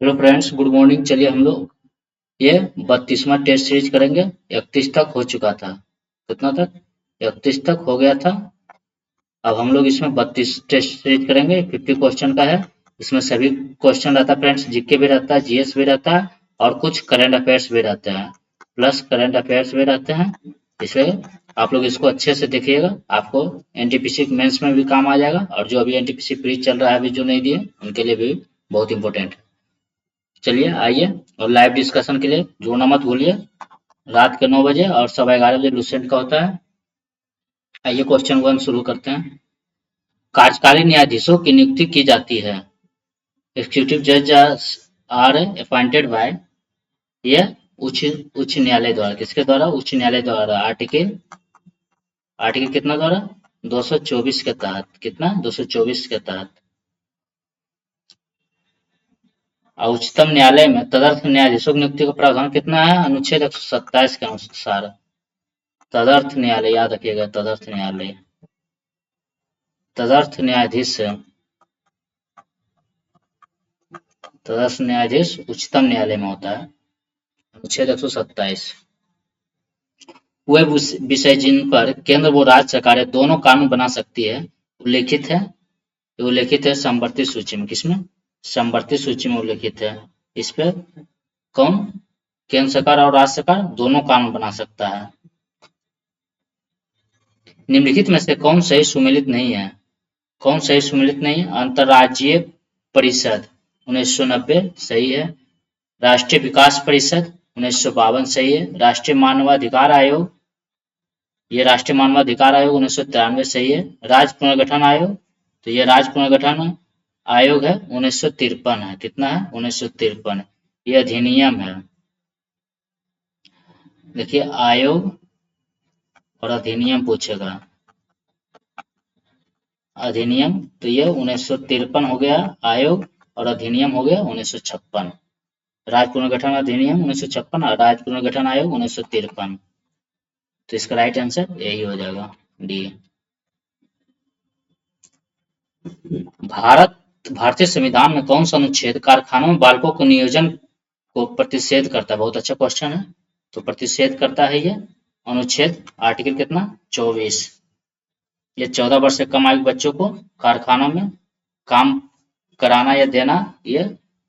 Hello friends, good morning. चलिए हम लोग ये 32वां टेस्ट सीरीज करेंगे। 31 तक हो चुका था। कितना तक? 31 तक हो गया था। अब हम लोग इसमें 32 टेस्ट सीरीज करेंगे। 50 क्वेश्चन का है। इसमें सभी क्वेश्चन रहता है फ्रेंड्स, जीके भी रहता है, जीएस भी रहता है और कुछ करंट अफेयर्स भी रहते हैं, प्लस करंट अफेयर्स भी रहते हैं। इसलिए आप लोग इसको अच्छे से देखिएगा, आपको एनटीपीसी मेंस में भी काम आ जाएगा और जो अभी एनटीपीसी प्री चल रहा है, अभी जो नहीं दिए उनके लिए भी बहुत इंपॉर्टेंट है। चलिए आइए, और लाइव डिस्कशन के लिए जुड़ना मत भूलिए। रात के 9 बजे और सवा 11 बजे लुसेंट का होता है। आइए क्वेश्चन वन शुरू करते हैं। कार्यकारी न्यायाधीशों की नियुक्ति की जाती है। एग्जीक्यूटिव जज आर अपॉइंटेड बाय, यह उच्च उच्च न्यायालय द्वारा। किसके द्वारा? उच्च न्यायालय द्वारा। आर्टिकल आर्टिकल कितना द्वारा? 224 के तहत। कितना? 224 के तहत। और उच्चतम न्यायालय में तदर्थ न्यायाधीशों की नियुक्ति का प्रावधान कितना है? अनुच्छेद 127 के अनुसार। तदर्थ न्यायालय याद रखिएगा, तदर्थ न्यायालय। तदर्थ न्यायाधीश तदर्थ न्यायाधीश उच्चतम न्यायालय में होता है। अनुच्छेद 127। वे विषय जिन पर केंद्र व राज्य सरकारें दोनों कानून बना सकती है उल्लेखित है समवर्ती सूची में। किसमें? समवर्ती सूची में उल्लेखित है। इस पे कौन? केंद्र सरकार और राज्य सरकार दोनों कानून बना सकता है। निम्नलिखित में से कौन सही सुमेलित नहीं है? कौन सही सुमेलित नहीं है? अंतर्राज्यीय परिषद 1990 सही है। राष्ट्रीय विकास परिषद 1952 सही है। राष्ट्रीय मानवाधिकार आयोग, ये राष्ट्रीय मानवाधिकार आयोग 1993 सही है। राज्य पुनर्गठन आयोग, तो ये राज्य पुनर्गठन आयोग है 1953 है। कितना है? 1953। ये अधिनियम है। देखिए, आयोग और अधिनियम पूछेगा। अधिनियम तो ये 1953 हो गया आयोग, और अधिनियम हो गया 1956। राज्य पुनर्गठन अधिनियम 1956 और राज्य पुनर्गठन आयोग 1953। तो इसका राइट आंसर यही हो जाएगा, डी। भारतीय संविधान में कौन सा अनुच्छेद कारखानों में बालकों के नियोजन को प्रतिषेध करता है? बहुत अच्छा क्वेश्चन है। तो प्रतिषेध करता है ये अनुच्छेद आर्टिकल कितना? 24। ये 14 वर्ष से कम आयु बच्चों को कारखानों में काम कराना या देना ये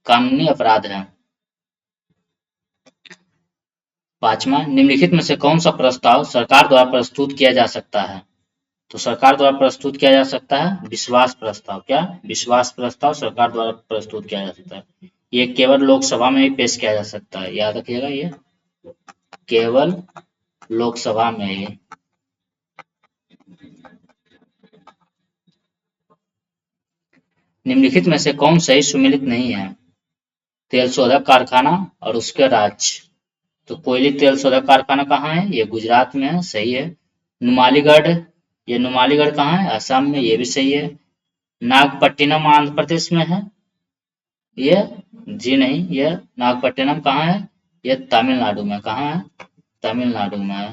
कानूनी अपराध है। 5वां, निम्नलिखित में से कौन सा प्रस्ताव सरकार द्वारा प्रस्तुत किया जा सकता है? तो सरकार द्वारा प्रस्तुत किया जा सकता है विश्वास प्रस्ताव। क्या? विश्वास प्रस्ताव सरकार द्वारा प्रस्तुत किया जा सकता है। ये केवल लोकसभा में ही पेश किया जा सकता है, याद रखिएगा, ये केवल लोकसभा में ही। निम्नलिखित में से कौन सही सुमेलित नहीं है? तेल शोधक कारखाना और उसके राज्य। तो कोयली तेल शोधक कारखाना कहाँ है? ये गुजरात में है, सही है। नुमालीगढ़, ये नुमालीगढ़ कहाँ है? असम में, ये भी सही है। नागपट्टिनम आंध्र प्रदेश में है। ये जी नहीं, ये नागपट्टिनम कहाँ है? ये तमिलनाडु में। कहाँ है? तमिलनाडु में है।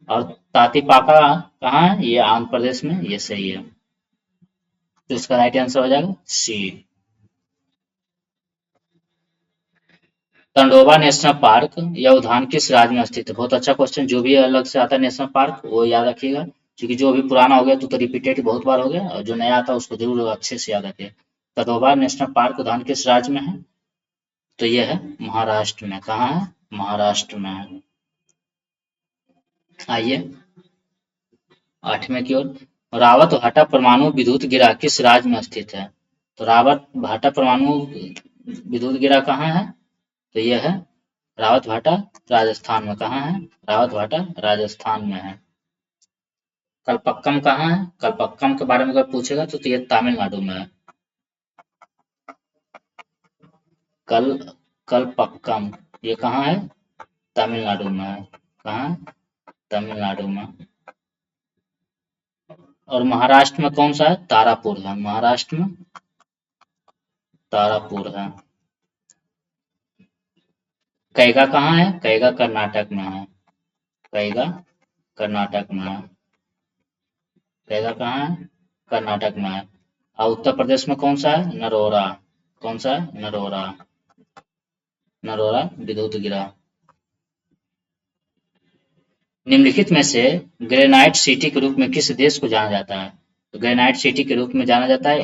और तातीपाका कहाँ है? ये आंध्र प्रदेश में, ये सही है। तो इसका राइट आंसर हो जाएगा सी। तंडोबा नेशनल पार्क या उद्यान किस राज्य में स्थित है? बहुत अच्छा क्वेश्चन। जो भी अलग से आता है नेशनल पार्क वो याद रखिएगा, क्योंकि जो भी पुराना हो गया तो रिपीटेड बहुत बार हो गया, और जो नया आता है उसको जरूर अच्छे से याद रखिए। तंडोबा नेशनल पार्क उद्यान किस राज्य में है? तो यह है महाराष्ट्र में। कहाँ है? महाराष्ट्र में है। आइए 8वें की ओर। रावत भाटा परमाणु विद्युत गिरा किस राज्य में स्थित है? तो रावत भाटा परमाणु विद्युत गिरा कहाँ है? तो यह है रावत भाटा, राजस्थान में। कहाँ है? रावत भाटा राजस्थान में है। कलपक्कम कहाँ है? कलपक्कम के बारे में अगर पूछेगा तो ये तमिलनाडु में है। कल कलपक्कम ये कहाँ है? तमिलनाडु में है। कहाँ? तमिलनाडु में। और महाराष्ट्र में कौन सा है? तारापुर है। महाराष्ट्र में तारापुर है। कैगा कहाँ है? कैगा कर्नाटक में है। कैगा कर्नाटक में है। कैगा कहाँ है? कर्नाटक में है। और उत्तर प्रदेश में कौन सा है? नरोरा। कौन सा है? नरोरा। नरोरा विद्युत गिरा। निम्नलिखित में से ग्रेनाइट सिटी के रूप में किस देश को जाना जाता है? तो ग्रेनाइट सिटी के रूप में जाना जाता है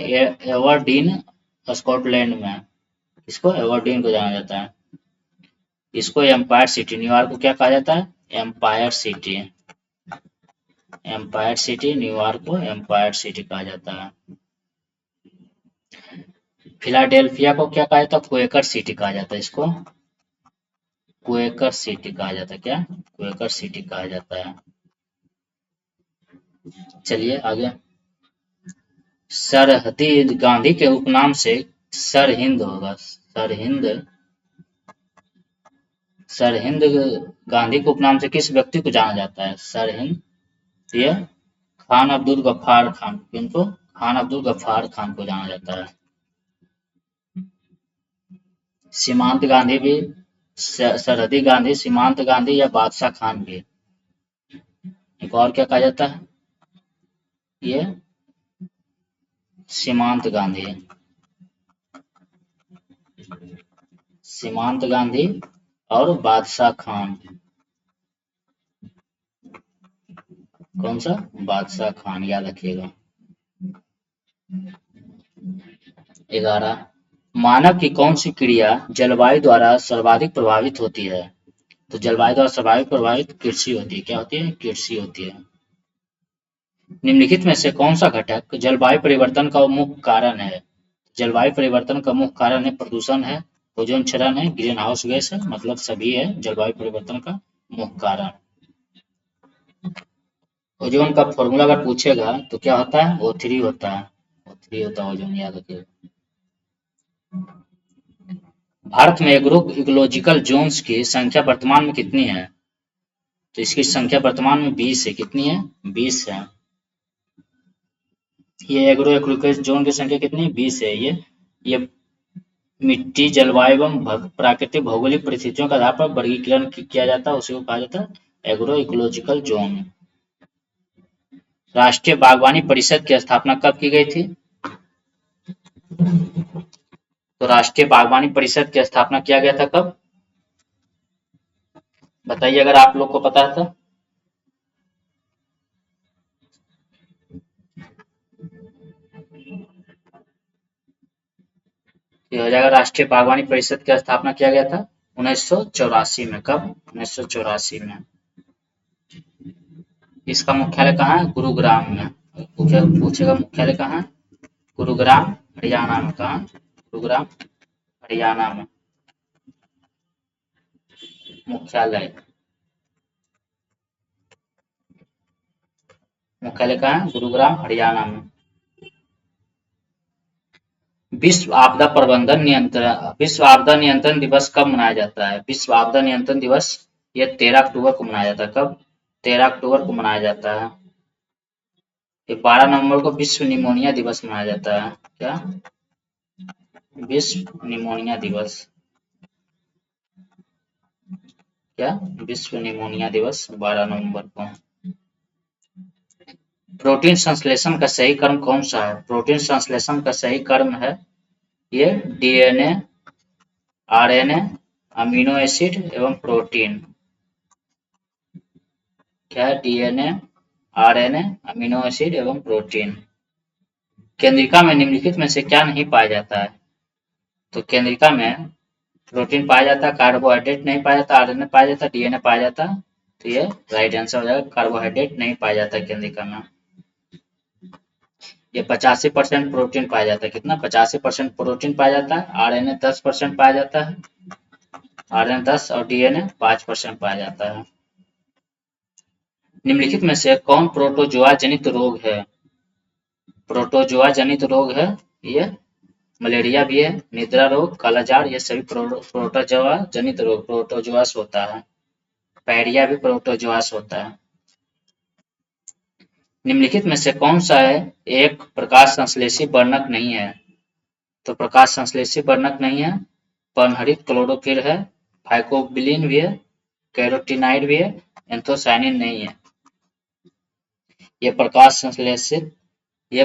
एवरडीन, स्कॉटलैंड में। इसको एवरडीन को जाना जाता है। इसको एम्पायर सिटी, न्यूयॉर्क को क्या कहा जाता है? Empire city. Empire city, New York को एम्पायर सिटी कहा जाता है। फिलाडेल्फिया को क्या कहा जाता है? क्वेकर सिटी कहा जाता है। इसको क्वेकर सिटी कहा जाता है। क्या? क्वेकर सिटी कहा जाता है। चलिए आगे। सरहदी गांधी के उपनाम से सरहिंद होगा। सरहिंद। सरहिंद गांधी के उपनाम से किस व्यक्ति को जाना जाता है? सरहिंद। ये खान अब्दुल गफ्फार खान। किनको? खान अब्दुल गफ्फार खान को जाना जाता है। सीमांत गांधी भी, सरहदी गांधी, सीमांत गांधी या बादशाह खान भी। एक और क्या कहा जाता है? ये सीमांत गांधी। सीमांत गांधी और बादशाह खान। कौन सा? बादशाह खान, याद रखिएगा। 11। मानव की कौन सी क्रिया जलवायु द्वारा सर्वाधिक प्रभावित होती है? तो जलवायु द्वारा सर्वाधिक प्रभावित कृषि होती है। क्या होती है? कृषि होती है। निम्नलिखित में से कौन सा घटक जलवायु परिवर्तन का मुख्य कारण है? जलवायु परिवर्तन का मुख्य कारण है प्रदूषण है, ओजोन क्षरण है, ग्रीन हाउस गैस है, मतलब सभी है जलवायु परिवर्तन का मुख्य कारण। ओजोन का फॉर्मूला अगर पूछेगा तो क्या होता है? O3 होता है। O3 होता है ओजोन, याद रखिएगा। भारत में एग्रो इकोलॉजिकल जोन्स की संख्या वर्तमान में कितनी है? तो इसकी संख्या वर्तमान में 20 है। कितनी है? 20 है। ये एग्रो इकोलॉजिकल जोन की संख्या कितनी है? 20 है। ये मिट्टी, जलवायु एवं प्राकृतिक भौगोलिक परिस्थितियों के आधार पर वर्गीकरण किया जाता है, उसी को कहा जाता है एग्रो इकोलॉजिकल जोन। राष्ट्रीय बागवानी परिषद की स्थापना कब की गई थी? तो राष्ट्रीय बागवानी परिषद की स्थापना किया गया था कब? बताइए अगर आप लोग को पता है तो। हो जाएगा। राष्ट्रीय बागवानी परिषद की स्थापना किया गया था 1984 में। कब? 1984 में। इसका मुख्यालय कहाँ है? गुरुग्राम में। पूछेगा मुख्यालय कहाँ है? गुरुग्राम हरियाणा में। कहाँ? गुरुग्राम हरियाणा में मुख्यालय। मुख्यालय कहाँ है? गुरुग्राम हरियाणा में। विश्व आपदा प्रबंधन नियंत्रण, विश्व आपदा नियंत्रण दिवस कब मनाया जाता है? विश्व आपदा नियंत्रण दिवस ये 13 अक्टूबर को मनाया जाता है। कब? 13 अक्टूबर को मनाया जाता है। ये 12 नवंबर को विश्व निमोनिया दिवस मनाया जाता है। क्या? विश्व निमोनिया दिवस। क्या? विश्व निमोनिया दिवस 12 नवंबर को। प्रोटीन संश्लेषण का सही क्रम कौन सा है? प्रोटीन संश्लेषण का सही क्रम है ये डीएनए, आरएनए, अमीनो एसिड एवं प्रोटीन। क्या है? डीएनए, आरएनए, अमीनो एसिड एवं प्रोटीन। केंद्रिका में निम्नलिखित में से क्या नहीं पाया जाता है? तो केंद्रिका में प्रोटीन पाया जाता है, कार्बोहाइड्रेट नहीं पाया जाता, आरएनए पाया जाता, डीएनए पाया जाता। तो ये राइट आंसर हो जाएगा। कार्बोहाइड्रेट नहीं पाया जाता केंद्रिका में। ये 85% प्रोटीन पाया जाता है। कितना? 85% प्रोटीन पाया जाता है। आरएनए 10% पाया जाता है। आरएनए 10 और डीएनए 5% पाया जाता है। निम्नलिखित में से कौन प्रोटोजोआ जनित रोग है? प्रोटोजोआ जनित रोग है ये मलेरिया भी है, निद्रा रोग, कालाजार, ये सभी प्रोटोजोआ जनित रोग प्रोटोजोआ से होता है। पैरिया भी प्रोटोजोआ से होता है। निम्नलिखित में से कौन सा है एक प्रकाश संश्लेषी वर्णक नहीं है? तो प्रकाश संश्लेषी वर्णक नहीं है, पर्णहरित क्लोरोफिल है, फाइकोबिलिन भी है, कैरोटीनाइड भी है, एंथोसायनिन नहीं है। ये प्रकाश संश्लेषित, ये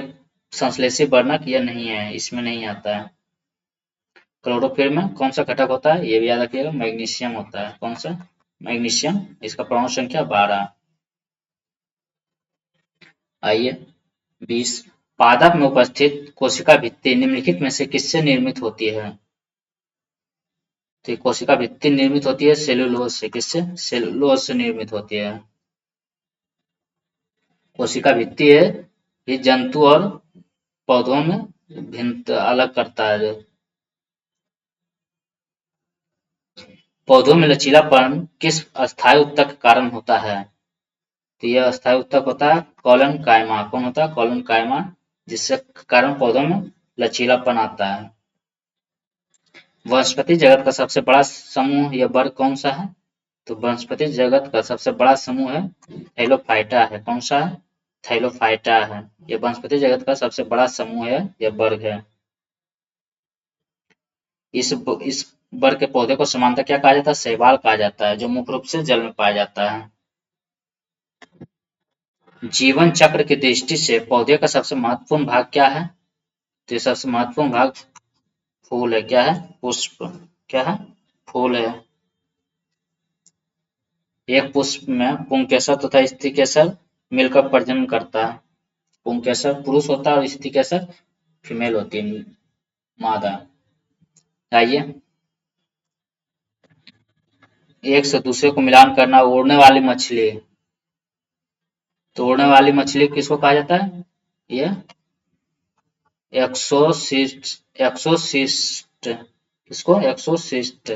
संश्लेषी वर्णक यह नहीं है, इसमें नहीं आता है। क्लोरोफिल में कौन सा घटक होता है, ये भी याद रखिएगा, मैग्नीशियम होता है। कौन सा? मैग्नीशियम। इसका परमाणु संख्या 12। आइए 20, पादप में उपस्थित कोशिका भित्ति निम्नलिखित में से किससे निर्मित होती है? तो ये कोशिका भित्ति निर्मित होती है सेलुलोज से। किससे? सेलुलोज से निर्मित होती है। कोशिका भित्ति है ये जंतु और पौधों में भिन्न अलग करता है। पौधों में लचीलापन किस अस्थायी ऊतक के कारण होता है? तो यह अस्थायी ऊतक होता है कॉलन कायमा। कौन होता है? कॉलन कायमा, जिससे कारण पौधों में लचीलापन आता है। वनस्पति जगत का सबसे बड़ा समूह या वर्ग कौन सा है? तो वनस्पति जगत का सबसे बड़ा समूह है थैलोफाइटा है। कौन सा है? थैलोफाइटा है। यह वनस्पति जगत का सबसे बड़ा समूह है या वर्ग है। इस वर्ग के पौधे को सामान्यतः क्या कहा जाता है? शैवाल कहा जाता है, जो मुख्य रूप से जल में पाया जाता है। जीवन चक्र की दृष्टि से पौधे का सबसे महत्वपूर्ण भाग क्या है? तो ये सबसे महत्वपूर्ण भाग फूल है। क्या है? पुष्प। क्या है? फूल है। एक पुष्प में पुंकेसर तथा स्त्री केसर मिलकर प्रजनन करता है। पुंकेसर पुरुष होता है और स्त्री केसर फीमेल होती है, मादा। आइए, एक से दूसरे को मिलान करना, उड़ने वाली मछली। तो उड़ने वाली मछली किसको कहा जाता है? ये एक्सोसिस्ट। किसको? एक्सोसिस्ट।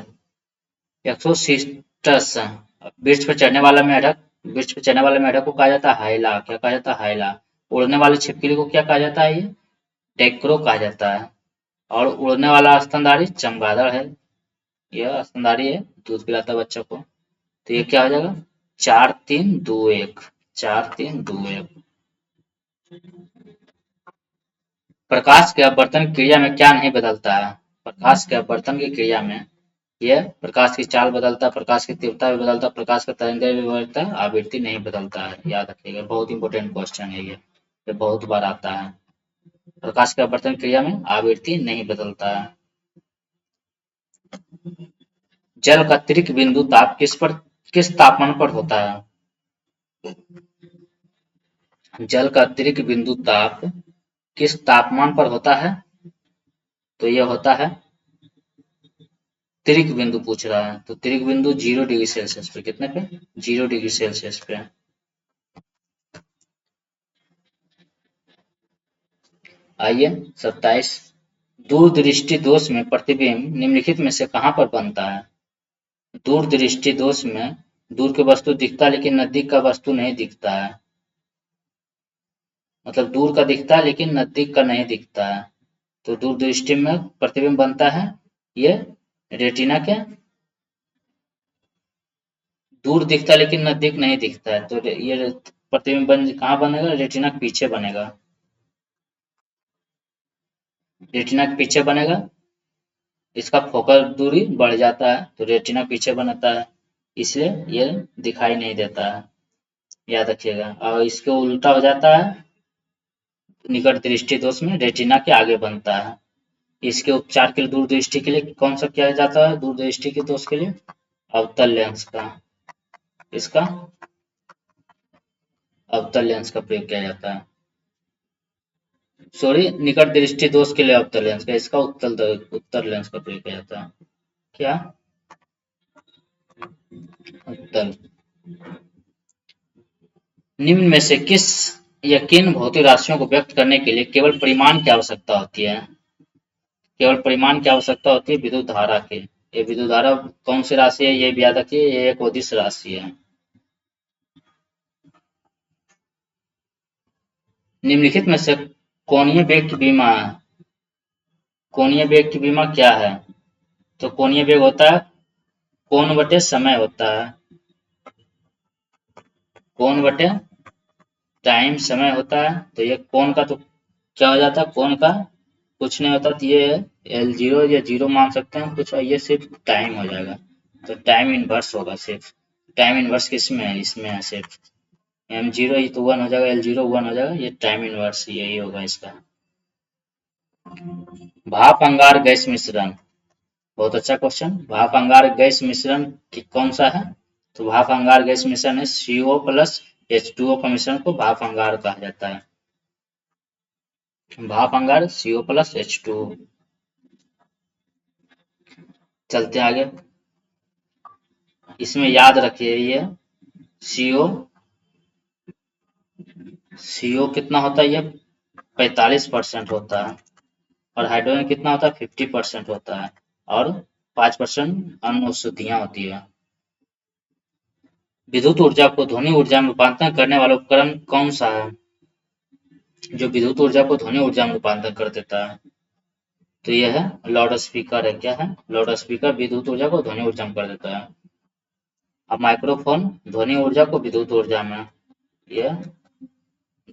एक्सोसिस्टस। वृक्ष पर चढ़ने वाला मेढक, वृक्ष पर चढ़ने वाले मेढक को कहा जाता है हाइला। क्या कहा जाता है? हाइला। उड़ने वाले छिपकली को क्या कहा जाता है? ये टेक्रो कहा जाता है। और उड़ने वाला स्तनधारी चमगादड़ है। यह स्तनधारी है, दूध पिलाता है बच्चों को। तो ये क्या हो जाएगा? 4-3-2-1। 4-3-2-1। प्रकाश के अपवर्तन की क्रिया में क्या नहीं बदलता है? प्रकाश के अपवर्तन की क्रिया में यह प्रकाश की चाल बदलता है, प्रकाश की तीव्रता भी बदलता है, प्रकाश का तरंगदैर्घ्य भी बदलता है, आवृत्ति नहीं बदलता है। याद रखिएगा, बहुत इंपॉर्टेंट क्वेश्चन है ये बहुत बार आता है। प्रकाश के अपवर्तन क्रिया में आवृत्ति नहीं बदलता है। जल का अतिरिक्त बिंदु ताप किस तापमान पर होता है? जल का अतिरिक्त बिंदु ताप किस तापमान पर होता है? तो यह होता है तिरिक बिंदु पूछ रहा है, तो तिरिक बिंदु 0 डिग्री सेल्सियस पे। कितने पे? 0 डिग्री सेल्सियस पे। आइए 27, दूरदृष्टि दोष में प्रतिबिंब निम्नलिखित में से कहाँ पर बनता है? दूरदृष्टि दोष में दूर की वस्तु दिखता है लेकिन नजदीक का वस्तु नहीं दिखता है। मतलब दूर का दिखता है लेकिन नजदीक का नहीं दिखता है। तो दूरदृष्टि में प्रतिबिंब बनता है ये रेटिना के, दूर दिखता है लेकिन नजदीक नहीं दिखता है। तो ये प्रतिबिंब कहाँ बनेगा? रेटिना के पीछे बनेगा। रेटिना के पीछे बनेगा, इसका फोकल दूरी बढ़ जाता है तो रेटिना पीछे बनता है, इसलिए ये दिखाई नहीं देता है। याद रखिएगा। और इसके उल्टा हो जाता है निकट दृष्टि दोष में रेटिना के आगे बनता है। इसके उपचार के लिए दूरदृष्टि के लिए कौन सा किया जाता है? दूरदृष्टि के दोष के लिए अवतल लेंस का, इसका अवतल लेंस का प्रयोग किया जाता है। सॉरी, निकट दृष्टि दोष के लिए अवतल लेंस का, इसका उत्तर लेंस का प्रयोग किया जाता है। क्या? उत्तल। निम्न में से किन भौतिक राशियों को व्यक्त करने के लिए केवल परिमाण की आवश्यकता होती है? केवल परिमाण की आवश्यकता होती है विद्युत धारा की। ये विद्युत धारा कौन सी राशि है? ये भी याद रखिए, ये एक अदिश राशि है। निम्नलिखित में से कोणीय वेग की विमा, कोणीय वेग की विमा क्या है? तो कोणीय वेग होता है कोण बटे समय होता है। कोण बटे टाइम समय होता है। तो ये कोण का तो क्या हो जाता है? कोण का कुछ नहीं होता, तो ये L0 या 0 मान सकते हैं कुछ, और ये सिर्फ टाइम हो जाएगा। तो टाइम इनवर्स होगा सिर्फ। टाइम इनवर्स किसमें है? इसमें है सिर्फ। M0 ये तो 1 हो जाएगा, L0 1 हो जाएगा, ये टाइम इनवर्स यही होगा इसका। भाप अंगार गैस मिश्रण, बहुत अच्छा क्वेश्चन। भाप अंगार गैस मिश्रण कौन सा है? तो भाप अंगार गैस मिश्रण है CO प्लस H2O का मिश्रण को भाप अंगार कहा जाता है। भाप अंगार CO प्लस H2O। चलते हैं आगे। इसमें याद रखिए ये CO कितना होता है, ये 45% होता है, और हाइड्रोजन कितना होता है, 50% होता है, और 5% अन्य औषधियां होती है। विद्युत ऊर्जा को ध्वनि ऊर्जा में रूपांतरण करने वाला उपकरण कौन सा है? जो विद्युत ऊर्जा को ध्वनि ऊर्जा में रूपांतरण कर देता है, तो यह है लाउड स्पीकर है। क्या है? लाउड स्पीकर विद्युत ऊर्जा को ध्वनि ऊर्जा में कर देता है। अब माइक्रोफोन ध्वनि ऊर्जा को विद्युत ऊर्जा में, यह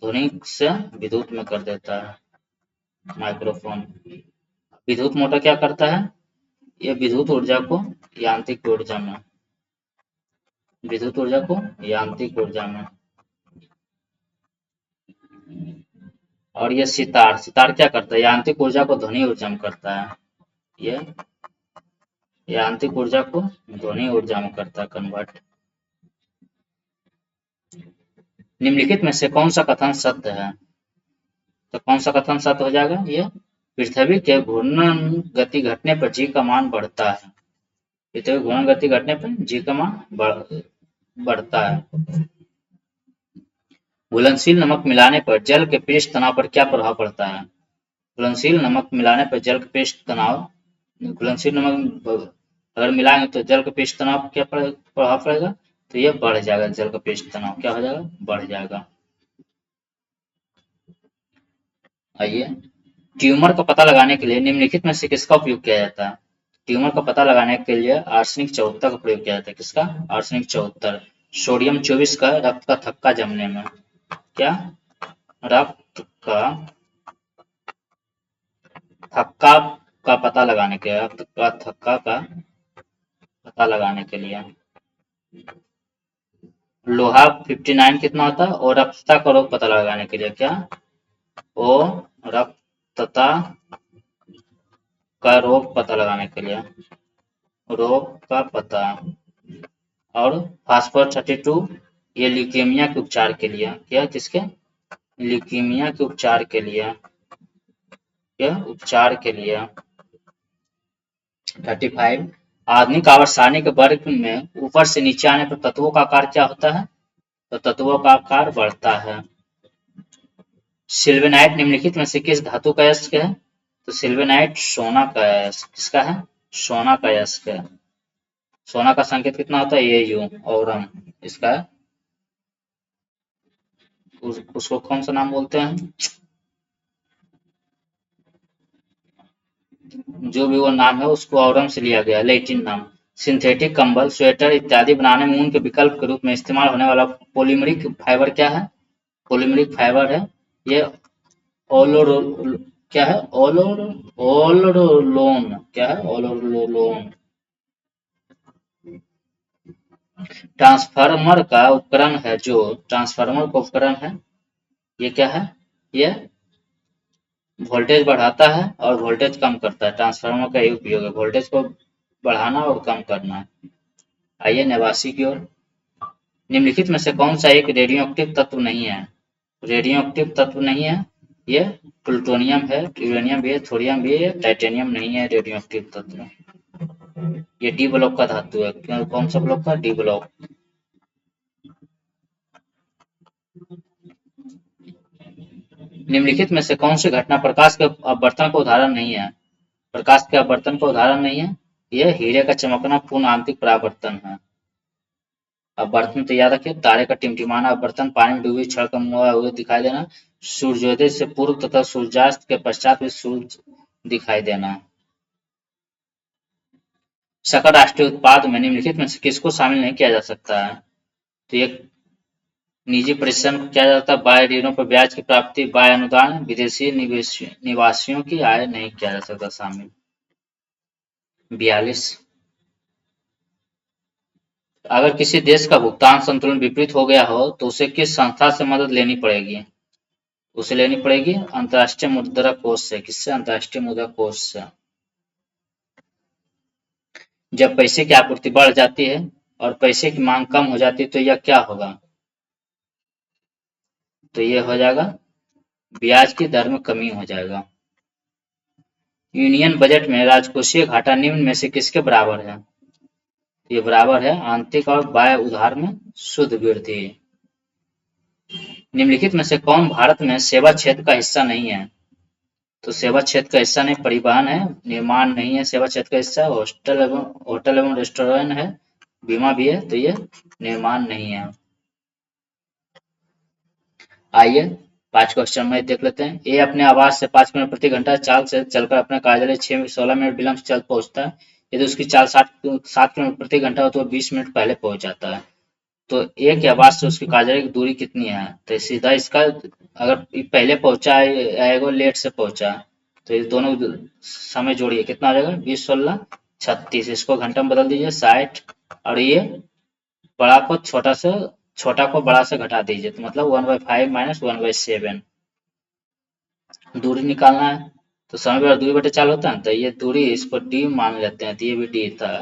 ध्वनि से विद्युत में कर देता है माइक्रोफोन। विद्युत मोटर क्या करता है? यह विद्युत ऊर्जा को यांत्रिक ऊर्जा में, विद्युत ऊर्जा को यांत्रिक ऊर्जा में। और ये सितार क्या करता है? यांत्रिक ऊर्जा को ध्वनि ऊर्जा में करता है। ये यांत्रिक ऊर्जा को ध्वनि ऊर्जा में करता है कन्वर्ट। निम्नलिखित में से कौन सा कथन सत्य है? तो कौन सा कथन सत्य हो जाएगा? ये पृथ्वी के घूर्णन गति घटने पर जी का मान बढ़ता है। पृथ्वी घूर्णन गति घटने पर जी का मान बढ़ता है। घुलनशील नमक मिलाने पर जल के पृष्ठ तनाव पर क्या प्रभाव पड़ता है? घुलनशील नमक मिलाने पर जल के पृष्ठ तनाव, घुलनशील नमक अगर मिलाएंगे तो जल के पृष्ठ तनाव पर क्या प्रभाव पड़ेगा? तो ये बढ़ जाएगा, जल का पृष्ठ तनाव क्या हो जाएगा? बढ़ जाएगा। आइए, ट्यूमर का पता लगाने के लिए निम्नलिखित में से किसका उपयोग किया जाता है? ट्यूमर का पता लगाने के लिए आर्सेनिक 74 का प्रयोग किया जाता है। किसका? आर्सेनिक 74। सोडियम 24 का रक्त का थक्का जमने में, क्या? रक्त का थक्का का पता लगाने के, रक्त का थक्का का पता लगाने के लिए। लोहा 59 कितना होता है? और रक्तता का रोग पता लगाने के लिए, क्या? ओ रक्तता का रोग पता लगाने के लिए, रोग का पता। और फास्फोरस 32 ये ल्यूकेमिया के उपचार के लिए, क्या? किसके? ल्यूकेमिया के उपचार के लिए, क्या? उपचार के लिए। 35 आधुनिक आवर्त सारणी के वर्ग में ऊपर से नीचे आने पर तत्वों का आकार क्या होता है? तो तत्वों का आकार बढ़ता है। सिल्वेनाइट निम्नलिखित में से किस धातु का अयस्क है? तो सिल्वेनाइट सोना का अयस्क। किसका है? सोना का अयस्क है। सोना का संकेत कितना होता है? Au औरम इसका, उसको कौन सा नाम बोलते हैं? जो भी वो नाम है उसको औरम से लिया गया, लैटिन नाम। सिंथेटिक कंबल, स्वेटर इत्यादि बनाने में ऊन के विकल्प के रूप में इस्तेमाल होने वाला पॉलीमरिक फाइबर क्या है? पॉलीमरिक फाइबर है ये ओलोरो, क्या है? ओलोरोलोन, क्या है? ओलोरोलोन। ट्रांसफार्मर का उपकरण है, जो ट्रांसफार्मर का उपकरण है ये क्या है? ये वोल्टेज बढ़ाता है और वोल्टेज कम करता है। ट्रांसफार्मर का यही उपयोग है, वोल्टेज को बढ़ाना और कम करना। आइए 89 की ओर। निम्नलिखित में से कौन सा एक रेडियोएक्टिव तत्व नहीं है? रेडियोएक्टिव तत्व नहीं है, ये प्लूटोनियम है, यूरेनियम भी है, थोरियम भी है, टाइटेनियम नहीं है रेडियोएक्टिव तत्व। ये डी ब्लॉक का धातु है। कौन सा ब्लॉक का? D block. निम्नलिखित में से कौन सी घटना प्रकाश के अपवर्तन का उदाहरण नहीं है? प्रकाश के अपवर्तन का उदाहरण नहीं है, यह हीरे का चमकना पूर्ण आंतरिक परावर्तन है। अपवर्तन तो याद रखिए, तारे का टिमटिमाना अपवर्तन, पानी में डूबी क्षण का मुआ हुए दिखाई देना, सूर्योदय से पूर्व तथा सूर्यास्त के पश्चात भी सूर्य दिखाई देना। सकल राष्ट्रीय उत्पाद में निम्नलिखित में से किसको शामिल नहीं किया जा सकता है? तो ये निजी परिश्रम को किया जाता है, बाह्य ऋणों पर ब्याज की प्राप्ति, बाह्य अनुदान, विदेशी निवासियों की आय नहीं किया जा सकता शामिल। 42 अगर किसी देश का भुगतान संतुलन विपरीत हो गया हो तो उसे किस संस्था से मदद लेनी पड़ेगी? उसे लेनी पड़ेगी अंतर्राष्ट्रीय मुद्रा कोष से। किससे? अंतर्राष्ट्रीय मुद्रा कोष से। जब पैसे की आपूर्ति बढ़ जाती है और पैसे की मांग कम हो जाती है तो यह क्या होगा? तो ये हो जाएगा ब्याज की दर में कमी हो जाएगा। यूनियन बजट में राजकोषीय घाटा निम्न में से किसके बराबर है? ये बराबर है आंतरिक और बाह्य उधार में शुद्ध वृद्धि। निम्नलिखित में से कौन भारत में सेवा क्षेत्र का हिस्सा नहीं है? तो सेवा क्षेत्र का हिस्सा नहीं, परिवहन है, निर्माण नहीं है सेवा क्षेत्र का हिस्सा, होटल एवं रेस्टोरेंट है, बीमा भी है, तो ये निर्माण नहीं है। आइए 5 क्वेश्चन में देख लेते हैं। ए अपने आवास से 5 किलोमीटर प्रति घंटा चाल से चलकर अपने कार्यालय 16 मिनट विलंब से चल पहुंचता है। यदि उसकी चाल 7 किलोमीटर प्रति घंटा हो तो 20 मिनट पहले पहुंच जाता है। तो ए के आवास से उसकी कार्यालय की दूरी कितनी है? तो सीधा इसका अगर पहले पहुंचा है या लेट से पहुंचा, तो ये दोनों समय जोड़िए कितना आ जाएगा? 20 16 36। इसको घंटा में बदल दीजिए 60, और ये बड़ा को छोटा से छोटा को बड़ा से घटा दीजिए, तो मतलब 1/5 माइनस 1/7 दूरी निकालना है। तो समय बराबर दूरी बटे चाल होता है, तो ये दूरी इसको डी मान लेते हैं, तो ये भी डी था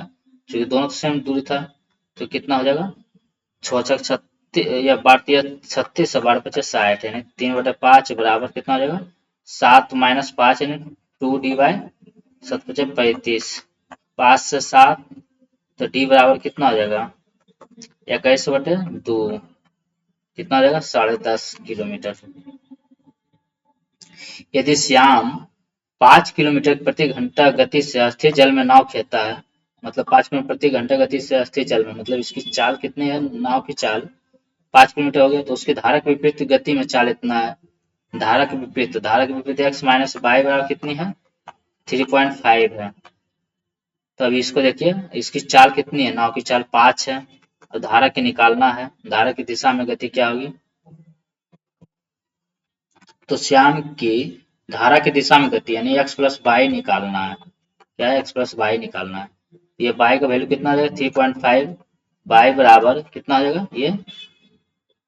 क्योंकि दोनों तो सेम दूरी था। तो कितना हो जाएगा? 6 36 या बार 36 और 12 × 5 = 60, यानी 3/5 बराबर कितना हो जाएगा? 7 माइनस 5 यानी 2D/7×5 = 35। 5 से 7, तो डी बराबर कितना हो जाएगा? 21/2। कितना हो जाएगा? 10.5 किलोमीटर। यदि श्याम 5 किलोमीटर प्रति घंटा गति से अस्थिर जल में नाव खेता है, मतलब 5 किलोमीटर प्रति घंटा गति से अस्थिर जल में, मतलब इसकी चाल कितनी है? नाव की चाल 5 किलोमीटर हो गया, तो उसकी धारा के विपरीत गति में चाल इतना है। धारा के विपरीत x माइनस वाई बराबर कितनी है? 3.5 है। तो अभी इसको देखिए, इसकी चाल कितनी है? नाव की चाल 5 है और धारा की निकालना है। धारा की दिशा में गति क्या होगी? तो श्याम की धारा की दिशा में गति यानी x प्लस वाई निकालना है। क्या है? x प्लस वाई निकालना है। ये वाई का वैल्यू कितना आ जाएगा? 3.5। वाई बराबर कितना हो जाएगा? ये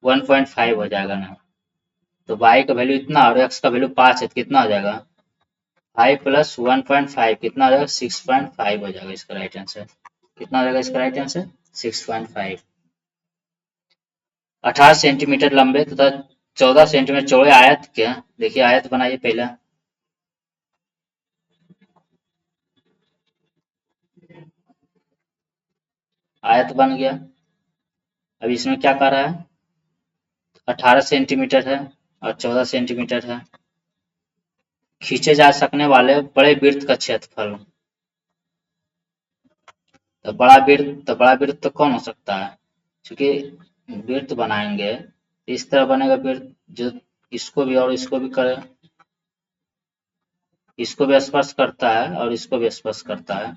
1.5 हो जाएगा ना। तो वाई का वैल्यू इतना और x का वैल्यू 5 है, तो कितना हो जाएगा? 5 प्लस 1.5 कितना हो जाएगा? 6.5 हो जाएगा इसका राइट आंसर। कितना हो जाएगा इसका राइट आंसर? 6.5। 18 सेंटीमीटर लंबे तथा 14 सेंटीमीटर चौड़े आयत के, देखिए आयत बनाइए पहला। आयत बन गया। अब इसमें क्या कर रहा है? 18 सेंटीमीटर है और 14 सेंटीमीटर है। खींचे जा सकने वाले बड़े वृत्त का क्षेत्रफल। तो बड़ा वृत्त तो कौन हो सकता है? क्योंकि वृत्त बनाएंगे इस तरह बनेगा वृत्त जो इसको भी और इसको भी करे, इसको भी स्पर्श करता है और इसको भी स्पर्श करता है।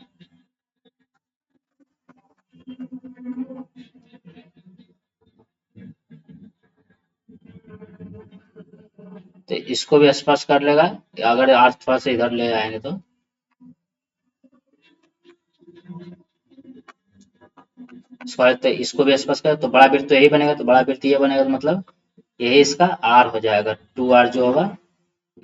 तो इसको भी स्पर्श कर लेगा अगर आर्थ थोड़ा सा इधर ले आएंगे तो। तो इसको भी स्पर्श कर, तो बड़ा वृत्त तो यही बनेगा, तो बड़ा वृत्त ये बनेगा, तो मतलब यही इसका आर हो जाएगा। 2r जो होगा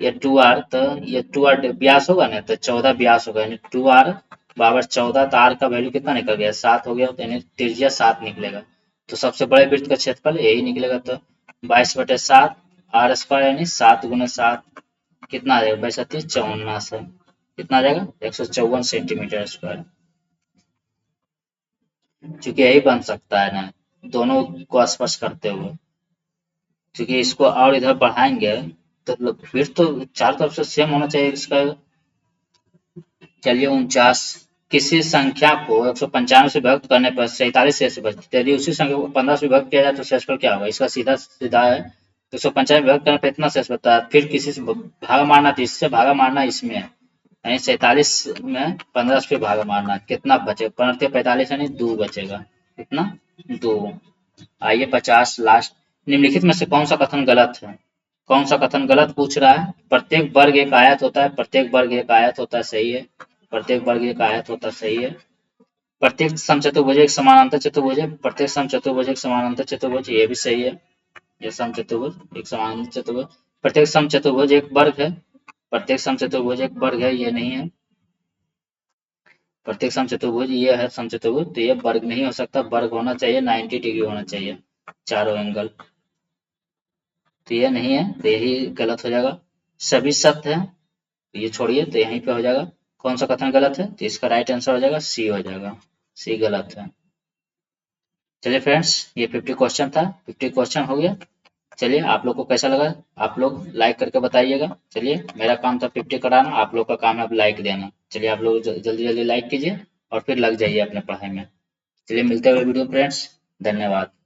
ये 2r, तो ये 2r व्यास होगा ना, तो 14 व्यास होगा, यानी 2r बराबर 14। तो r का वैल्यू कितना निकल गया? 7 हो गया, तो यानी त्रिज्या 7 निकलेगा। तो सबसे बड़े वृत्त का क्षेत्रफल यही निकलेगा। तो 22/7 आर स्क्वायर यानी 7 × 7 कितना आ जाएगा? 52 कितना आ जाएगा? 154 सेंटीमीटर स्क्वायर। क्योंकि यही बन सकता है ना दोनों को स्पर्श करते हुए। क्योंकि इसको और इधर बढ़ाएंगे तो फिर तो चारों तरफ से सेम होना चाहिए इसका। चलिए 49। किसी संख्या को 195 से विभक्त करने पर 47 शेष बचते, यदि उसी संख्या को 15 से विभक्त किया जाए तो शेषफल क्या होगा? इसका सीधा सीधा है। 195 विभक्त करने पर इतना शेष बचता है, फिर किसी से भागा मारना, तो इससे भागा मारना इसमें है, यानी 47 में 15 से भागा मारना, कितना बचेगा? 45 यानी 2 बचेगा। कितना? 2। आइए 50 लास्ट। निम्नलिखित में से कौन सा कथन गलत है? कौन सा कथन गलत पूछ रहा है? प्रत्येक वर्ग एक आयत होता है, प्रत्येक वर्ग एक आयत होता है, सही है। प्रत्येक वर्ग एक आयत होता है, सही है। प्रत्येक समचतुर्भुज एक समानांतर चतुर्भुज है, प्रत्येक समचतुर्भुज एक समानांतर चतुर्भुज, ये भी सही है। ये समचतुर्भुज एक समानांतर चतुर्भुज। प्रत्येक समचतुर्भुज एक वर्ग है, प्रत्येक समचतुर्भुज एक वर्ग है, ये नहीं है। प्रत्येक समचतुर्भुज ये है समचतुर्भुज, तो ये वर्ग नहीं हो सकता, वर्ग होना चाहिए 90 डिग्री होना चाहिए चारों एंगल, तो ये नहीं है, तो यही गलत हो जाएगा। सभी सत्य है, तो ये छोड़िए, तो यहीं पे हो जाएगा। कौन सा कथन गलत है, तो इसका राइट आंसर हो जाएगा सी हो जाएगा, सी गलत है। चलिए फ्रेंड्स, ये 50 क्वेश्चन था, 50 क्वेश्चन हो गया। चलिए आप लोग को कैसा लगा, आप लोग लाइक करके बताइएगा। चलिए मेरा काम था 50 कराना, आप लोग का काम है अब लाइक देना। चलिए आप लोग जल्दी जल्दी लाइक कीजिए और फिर लग जाइए अपने पढ़ाई में। चलिए मिलते हैं वीडियो फ्रेंड्स, धन्यवाद।